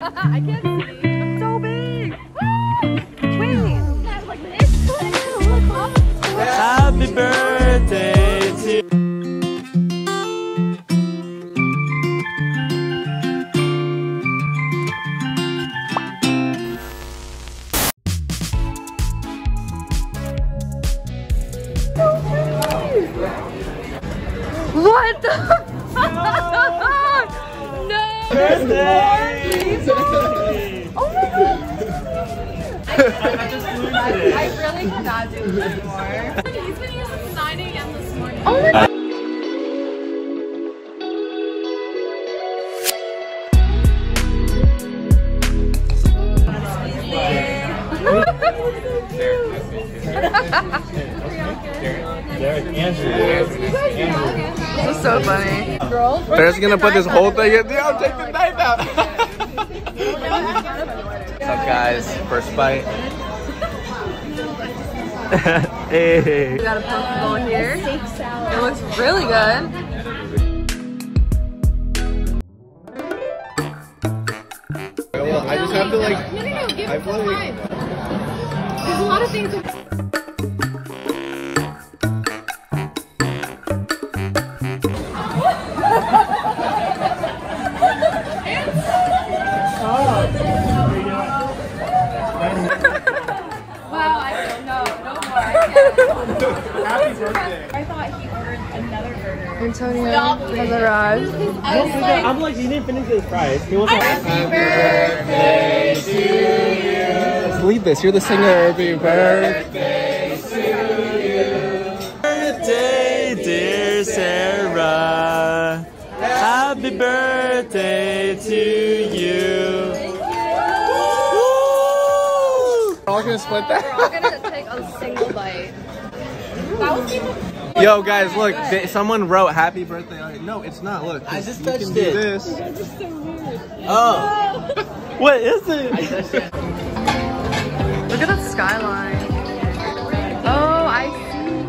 I can't see. It's so big. Wait. Like this. Happy birthday to What the fuck? No! birthday! Oh my god! I really cannot do this anymore. He's been here since 9 a.m. this morning. Oh my god! This is so funny. Bear's gonna put this whole thing in. Yo, take the knife out. What's up, guys? First bite. Hey. We got a pumpkin bowl here. It looks really good. I just have to like. No, give I it feel some like. time. There's a lot of things. Wow, I don't know. No more. I can't. Happy birthday. I thought he ordered another burger. Antonio has arrived. I was like, I'm like, you didn't finish his fries. He wasn't. happy birthday to you. Let's lead this. You're the singer. Happy birthday to you. Birthday, dear Sarah. Happy birthday to you. We're all gonna split that. We're all gonna take a single bite. That was even. Yo, guys, look. Someone wrote "Happy Birthday" on it. No, it's not. Look, I just you touched can do it. this. Oh. What is it? Look at that skyline. Oh, I see.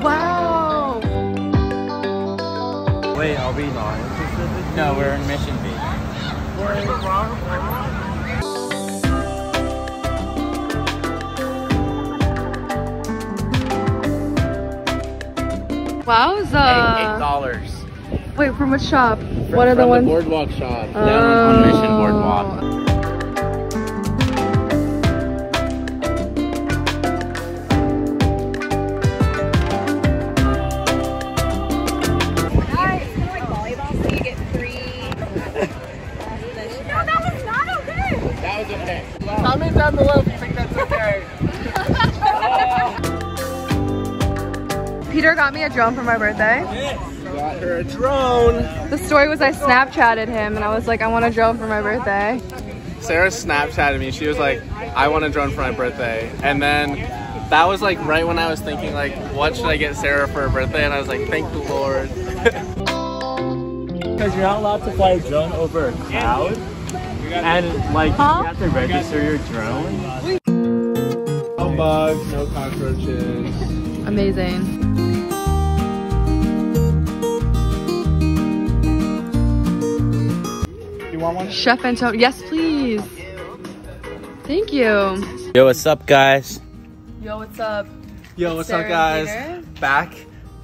Wow. Wait, are we not interested? No, we're in Mission B. Wowza. $8. Wait, from which shop? What are the From ones? the Boardwalk shop. Down on Mission Boardwalk. Guys, it's like volleyball, so you get 3. No, that was not okay. That was okay. Comment down below if you think that's okay. Peter got me a drone for my birthday. Got her a drone. The story was I Snapchatted him and I was like, I want a drone for my birthday. Sarah Snapchatted me. She was like, I want a drone for my birthday. And then that was like right when I was thinking like, what should I get Sarah for her birthday? And I was like, thank the Lord. Because you're not allowed to fly a drone over a cloud. And like, you have to register your drone. No bugs, no cockroaches. Amazing. You want one? Chef Antonio, yes please. Thank you. Yo, what's up, guys? Yo, what's up? Yo, what's Sarah up, guys? and Peter. Back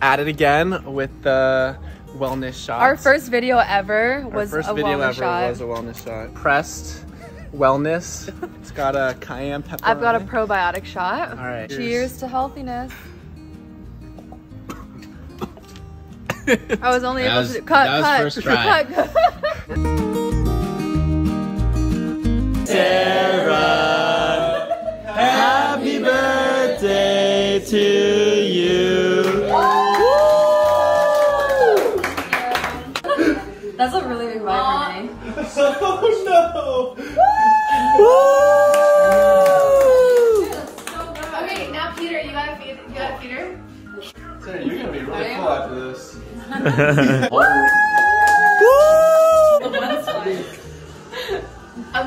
at it again with the wellness shots. Our first video ever was Our first a video wellness ever shot. was a wellness shot. Pressed wellness. It's got a cayenne pepper. I've got a on it. probiotic shot. All right. Cheers to healthiness. I was only able to do cut. first try. Cut. Sarah, happy birthday to you. That's a really big vibe for me. Oh no! Okay, now Peter, you gotta feed her. Sarah, you're gonna be really full after this. Amazing. I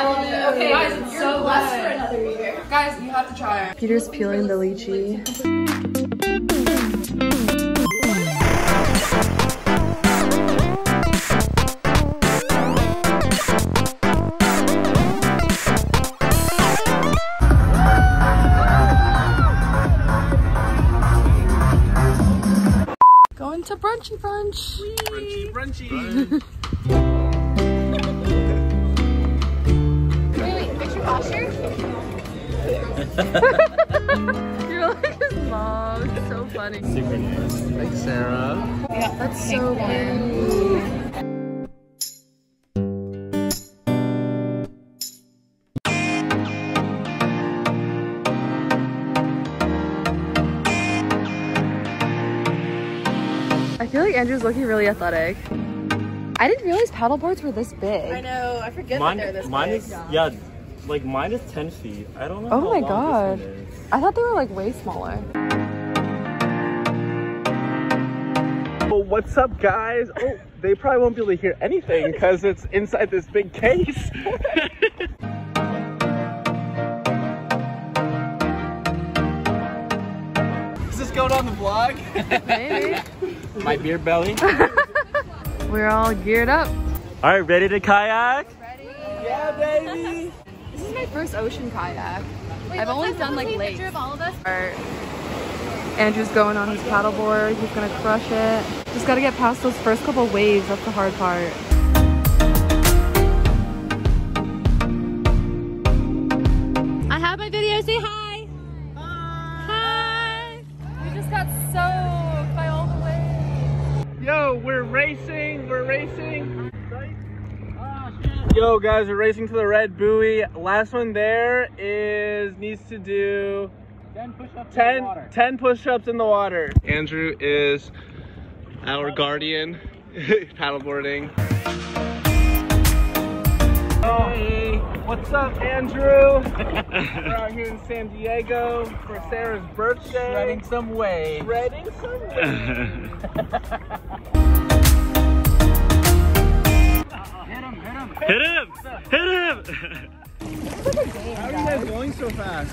love it. Okay, guys, it's so blessed for another year. Guys, you have to try it. Peter's peeling the lychee. Brunchy brunch. Brunchy, brunchy. Wait, picture posture? You're like his mom. It's so funny. Super nice. Like Sarah. Yeah, that's so cute. I feel like Andrew's looking really athletic. I didn't realize paddleboards were this big. I know, I forget that they're this mine big. is, yeah, like mine is 10 feet. I don't know Oh how my long god. this one is. I thought they were like way smaller. Well, what's up, guys? Oh, they probably won't be able to hear anything because it's inside this big case. Is this going on the vlog? Maybe. My beer belly. We're all geared up. All right, ready to kayak? Ready? Yeah, baby. This is my first ocean kayak. I've only done like lakes. Of all of us? Andrew's going on his paddleboard. He's gonna crush it. Just gotta get past those first couple waves. That's the hard part. I have my video. Say hi. Hi. We just got soaked by all the waves. Yo, we're racing. We're racing. Yo, guys, we're racing to the red buoy. Last one there needs to do 10 push-ups in the water. Andrew is our guardian, paddleboarding. Hey, what's up, Andrew? We're out here in San Diego for Sarah's birthday. Shredding some waves. Shredding some waves. Hit him! Hit him! How are you guys going so fast?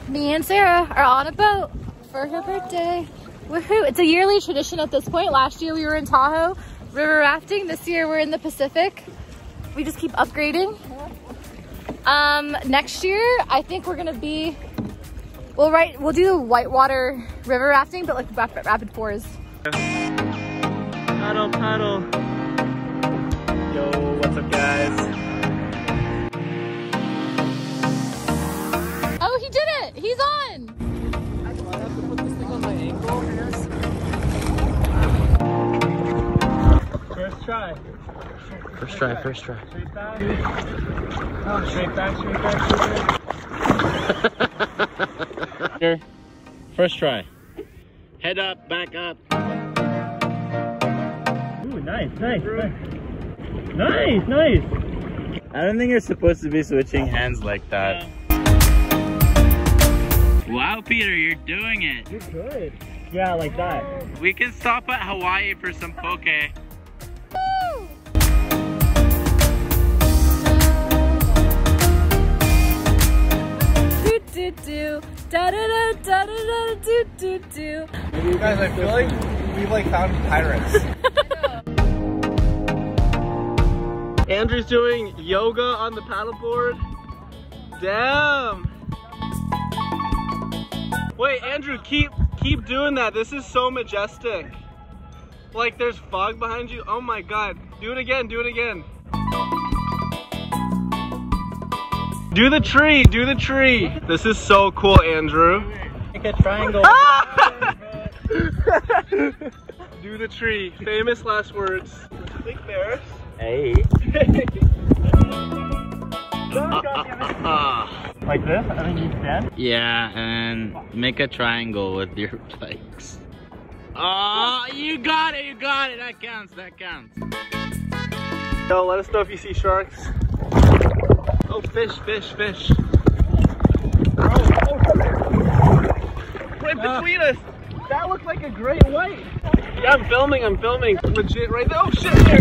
Me and Sarah are on a boat for her birthday. Woohoo! It's a yearly tradition at this point. Last year we were in Tahoe river rafting. This year we're in the Pacific. We just keep upgrading. Next year I think we're gonna be we'll do the whitewater river rafting, but like rapid fours. Paddle, paddle. Yo, what's up, guys? Oh, he did it! He's on! I have to put this thing on my ankle. First try. First try, first try. Straight back. Oh, straight back, straight back, straight back. Here, first try. Head up, back up. Ooh, nice, nice, nice. Nice, nice. I don't think you're supposed to be switching hands like that. Wow, Peter, you're doing it. You're good. Yeah, like that. We can stop at Hawaii for some poke. Guys, I feel like we've found pirates. Andrew's doing yoga on the paddleboard. Damn. Wait, Andrew, keep doing that. This is so majestic. Like there's fog behind you. Oh my god. Do it again, do it again. Do the tree, do the tree. This is so cool, Andrew. Make a triangle. Do the tree. Famous last words. Think there. Hey. Like this? I think you stand. Yeah, and make a triangle with your legs. Oh, you got it, That counts, that counts. Yo, let us know if you see sharks. Oh, fish, fish, fish. Right between us. That looked like a great white. Yeah, I'm filming. Legit right there. Oh shit, there.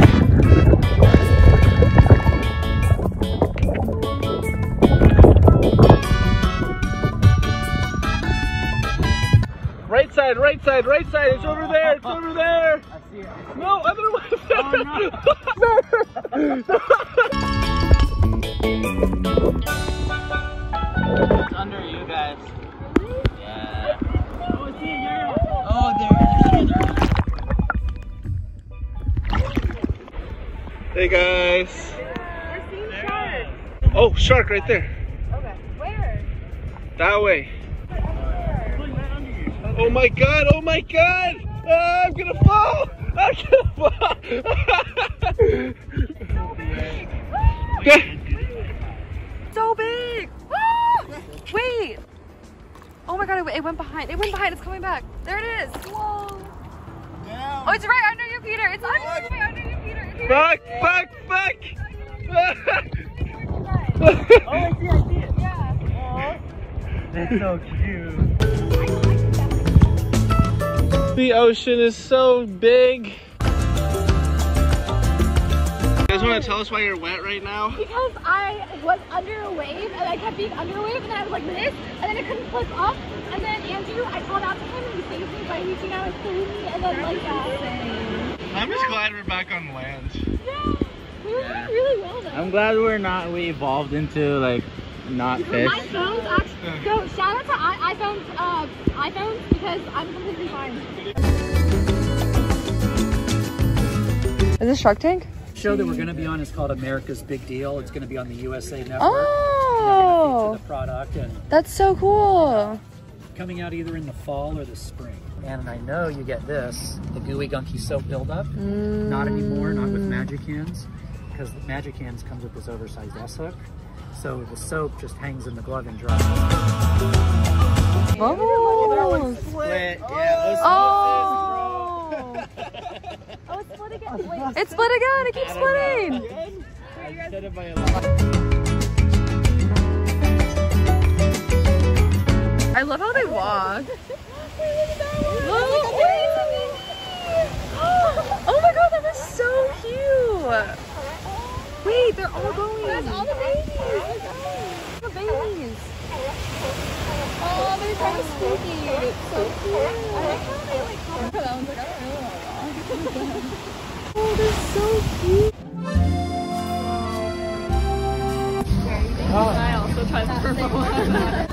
Right side, right side, right side. It's over there, it's over there. I see it. No, other way. Oh, no. It's under you guys. Yeah. Oh, there. Hey guys. We're seeing sharks. Oh, shark right there. Okay. Where? That way. Oh my god, oh my god! Ah, I'm gonna fall! I'm gonna fall! So big! Ah! Wait! Oh my god, it went behind. It went behind. It's coming back. There it is. Whoa. Oh, it's right under you, Peter. It's under you, Peter. Fuck! Fuck! Fuck! Oh, I see it. Yeah. That's so cute. The ocean is so big. You guys want to tell us why you're wet right now? Because I was under a wave and I kept being under a wave and then I was like this and then I couldn't flip up and then Andrew, I called out to him and he saved me by reaching out and pulling me and then like that. I'm just glad we're back on land. Yeah, we were doing really well though. I'm glad we evolved into like not fish. My phone's actually, so shout out to iPhones because I'm completely fine. Is this Shark Tank? Show that we're going to be on is called America's Big Deal. It's going to be on the USA Network. Oh, The product and that's so cool. coming out either in the fall or the spring. And I know you get this, the gooey gunky soap buildup. Not anymore, not with Magic Hands, because the Magic Hands comes with this oversized S hook. So the soap just hangs in the glove and dries. Oh, Split. oh. Oh, it's split again. Wait. It split again. It keeps splitting. I love how they walk. Oh my god, that is so cute. Wait, they're all going. That's all the babies. The babies. Oh, they're kind of spooky. It's so cute. I like how they like talk to that one's like, I don't really want to walk. Oh, they're so cute. I also tried to perform.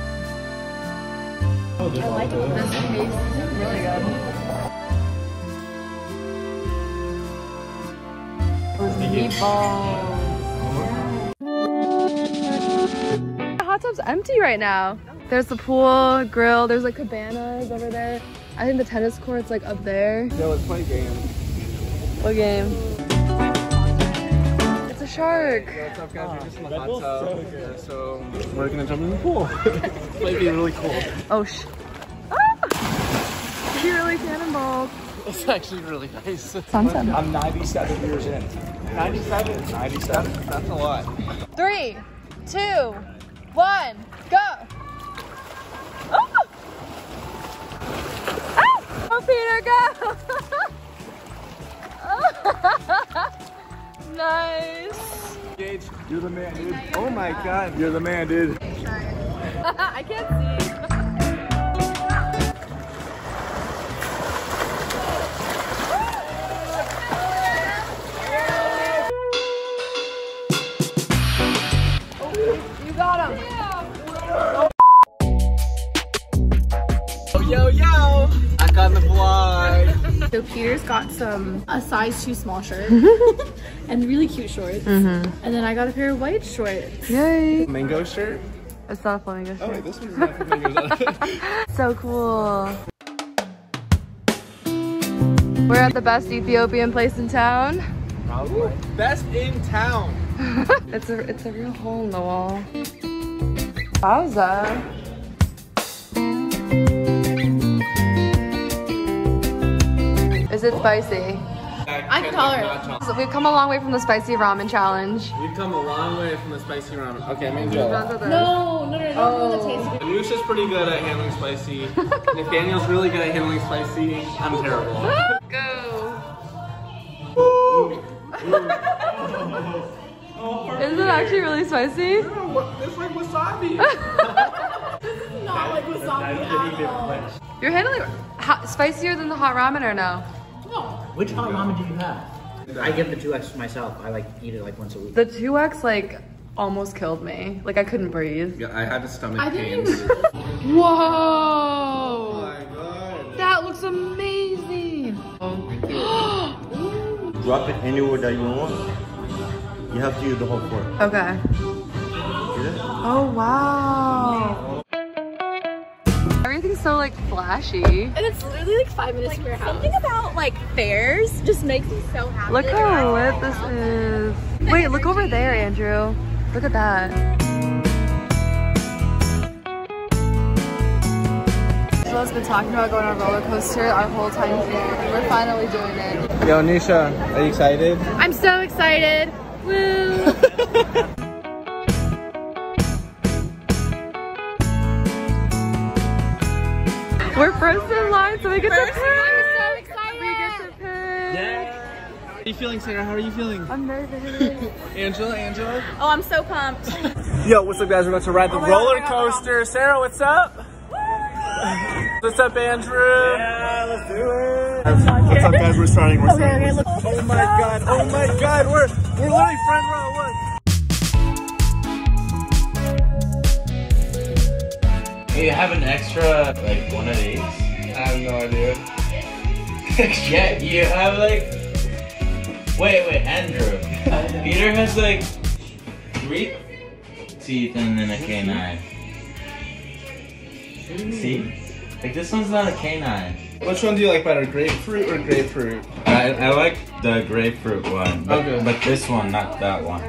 I like it. This tastes really good. Those meatballs. The hot tub's empty right now. There's the pool, grill, there's like cabanas over there. I think the tennis court's like up there. Yeah, let's play a game. What game? It's a shark. What's up guys, we're just in the hot tub. So we're gonna jump in the pool. This might be really cool. Oh He really cannonballed. It's actually really nice. Sunset. I'm 97 years in. 97? 97. That's a lot. 3, 2, 1, go! Oh, oh Peter, go! Nice. Gage, you're the man, dude. Oh my god, you're the man, dude. I can't see. You got him. Yo, yo! I got the vlog. So Peter's got a size 2 small shirt and really cute shorts. And then I got a pair of white shorts. Yay. Mango shirt? It's not a flamingo shirt. Oh wait, this one's not flamingos. So cool. We're at the best Ethiopian place in town. Probably. Best in town. It's a real hole in the wall. Wowza. Is it spicy? I can tell her. So we've come a long way from the spicy ramen challenge. We've come a long way from the spicy ramen. Okay, I'm enjoying it. No, the taste. Anusha's pretty good at handling spicy. Nathaniel's really good at handling spicy. I'm terrible. Go. Is it actually really spicy? It's like wasabi. Not like wasabi at all. You're handling spicier than the hot ramen or no? No. Which hot ramen do you have? I get the 2X myself. I like eat it like once a week. The 2X, like, almost killed me. Like I couldn't breathe. Yeah, I had a stomach pain. Whoa! Oh my god. That looks amazing. Drop it anywhere that you want. You have to use the whole fork. Okay. Oh wow. Everything's so like flashy. And it's literally like 5 minutes from your house. Something about like fairs just makes me so happy. Look how lit this is. Wait, look over there, Andrew. Look at that. Jolla's been talking about going on a roller coaster our whole time here. We're finally doing it. Yo, Anusha, are you excited? I'm so excited. Woo! We're first in line, so we get to pick. I'm so excited. We get to pick. Yeah. How are you feeling, Sarah? How are you feeling? I'm nervous. Angela? Oh, I'm so pumped. Yo, what's up, guys? We're about to ride the roller coaster. Sarah, what's up? What's up, Andrew? Yeah, let's do it. What's up, guys? We're starting. Oh my god! Oh my god! We're literally front row. Look. You have an extra, like, one of these? I have no idea. Yeah, you have, like... Wait, Andrew. Peter has, like, 3 teeth and then a canine. See? Like, this one's not a canine. Which one do you like better, grapefruit or grapefruit? I like the grapefruit one. Okay. But this one, not that one.